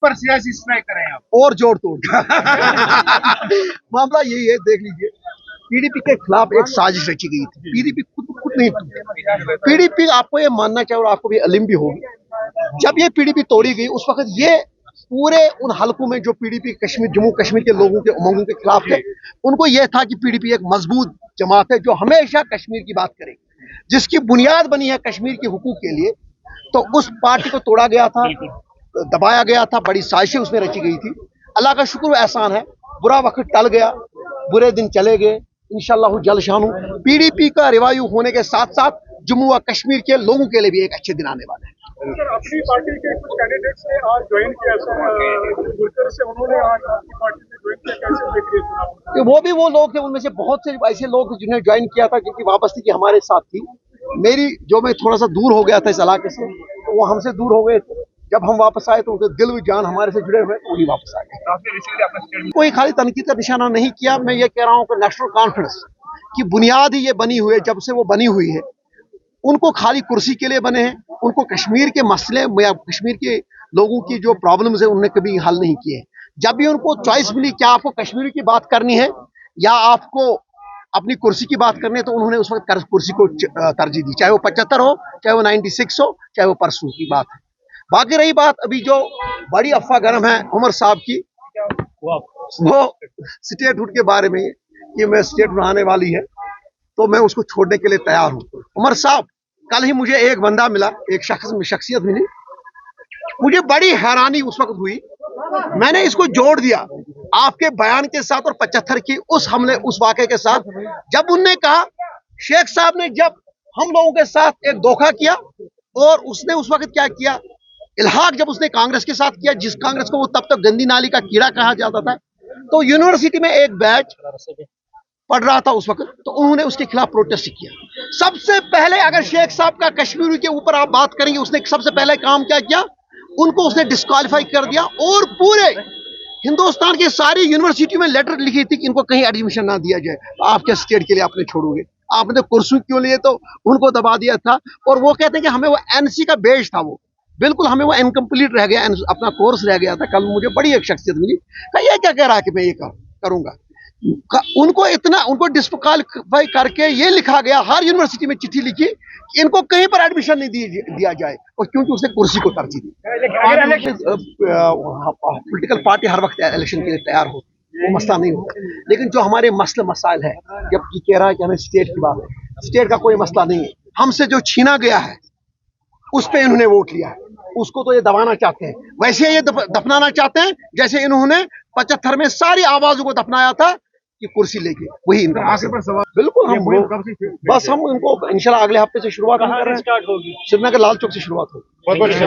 पर सियासी स्ट्राइक करें आप? और जोड़ तोड़ मामला यही है, देख लीजिए पीडीपी के खिलाफ एक साजिश रची गई थी। पीडीपी खुद नहीं टूटी। पीडीपी, आपको ये मानना चाहिए और आपको भी इल्म भी होगी, जब ये पीडीपी तोड़ी गई उस वक्त ये पूरे उन हलकों में जो पीडीपी कश्मीर जम्मू कश्मीर के लोगों के उमंगों के खिलाफ थे, उनको यह था कि पीडीपी एक मजबूत जमात है जो हमेशा कश्मीर की बात करे, जिसकी बुनियाद बनी है कश्मीर के हुकूक के लिए। तो उस पार्टी को तोड़ा गया था, दबाया गया था, बड़ी साजिशें उसमें रची गई थी। अल्लाह का शुक्र एहसान है, बुरा वक्त टल गया, बुरे दिन चले गए। इंशाअल्लाह जल्द शानू पीडीपी का रिवायू होने के साथ साथ जम्मू व कश्मीर के लोगों के लिए भी एक अच्छे दिन आने वाले हैं। सर, अपनी पार्टी के कुछ कैंडिडेट्स ने आज ज्वाइन किया सर, से उन्होंने आज आपकी पार्टी में ज्वाइन किया, कैसे देख रही है? वो भी वो लोग थे, उनमें से बहुत से ऐसे लोग थे जिन्होंने ज्वाइन किया था, जिनकी वापसी की हमारे साथ थी। मेरी जो मैं थोड़ा सा दूर हो गया था इस इलाके से, तो वो हमसे दूर हो गए थे। जब हम वापस आए तो उनके दिल व जान हमारे से जुड़े हुए, वही वापस आ गए। कोई खाली तनकीद का निशाना नहीं किया। मैं ये कह रहा हूँ कि नेशनल कॉन्फ्रेंस की बुनियाद ही ये बनी हुई है, जब से वो बनी हुई है उनको खाली कुर्सी के लिए बने हैं, उनको कश्मीर के मसले या कश्मीर के लोगों की जो प्रॉब्लम्स है उन्होंने कभी हल नहीं किए। जब भी उनको चॉइस मिली, क्या आपको कश्मीर की बात करनी है या आपको अपनी कुर्सी की बात करनी है, तो उन्होंने उस वक्त कुर्सी को तरजीह दी, चाहे वो 75 हो, चाहे वो 96 हो, चाहे वो परसों की बात है। बाकी रही बात अभी जो बड़ी अफवाह गर्म है उमर साहब की, वो स्टेटहुड के बारे में कि मैं स्टेटहुड आने वाली है तो मैं उसको छोड़ने के लिए तैयार हूं। उमर साहब, कल ही मुझे एक बंदा मिला, एक शख्सियत मिली, मुझे बड़ी हैरानी उस वक्त हुई। मैंने इसको जोड़ दिया आपके बयान के साथ और 75 की उस हमले, उस वाक़े के साथ, जब उनने कहा शेख साहब ने जब हम लोगों के साथ एक धोखा किया और उसने उस वक्त क्या किया, इल्हाक जब उसने कांग्रेस के साथ किया, जिस कांग्रेस को वो तब तक गंदी नाली का कीड़ा कहा जाता था, तो यूनिवर्सिटी में एक बैच पढ़ रहा था उस वक्त, तो उन्होंने उसके खिलाफ प्रोटेस्ट किया। सबसे पहले अगर शेख साहब का कश्मीर के ऊपर आप बात करेंगे, उसने सबसे पहले काम क्या किया, उनको उसने डिस्क्वालीफाई कर दिया और पूरे हिंदुस्तान की सारी यूनिवर्सिटी में लेटर लिखी थी कि इनको कहीं एडमिशन ना दिया जाए। तो आपके स्टेट के लिए आपने छोड़ोगे, आपने कुर्सी क्यों लिए, तो उनको दबा दिया था। और वो कहते हैं कि हमें वो एनसी का बेच था, वो बिल्कुल हमें वो इनकम्प्लीट रह गया, अपना कोर्स रह गया था। कल मुझे बड़ी एक शख्सियत मिली, ये क्या कह रहा है कि मैं ये करूंगा। उनको डिस्क्वालीफाई करके ये लिखा गया, हर यूनिवर्सिटी में चिट्ठी लिखी कि इनको कहीं पर एडमिशन नहीं दिया जाए, और क्योंकि उसने कुर्सी को तरजीह दी। पॉलिटिकल पार्टी हर वक्त इलेक्शन के लिए तैयार हो, वो मसला नहीं होता, लेकिन जो हमारे मसले मसाइल है, जब ये कह रहा है कि हमें स्टेट की बात है, स्टेट का कोई मसला नहीं है। हमसे जो छीना गया है उस पर इन्होंने वोट लिया है, उसको तो ये दबाना चाहते हैं, वैसे ये दफनाना चाहते हैं जैसे इन्होंने 75 में सारी आवाजों को दफनाया था कि कुर्सी लेके। वही इनका बिल्कुल हम बस हम इनको इंशाल्लाह अगले हफ्ते से शुरुआत कर रहे हैं। श्रीनगर लाल चौक से शुरुआत होगी।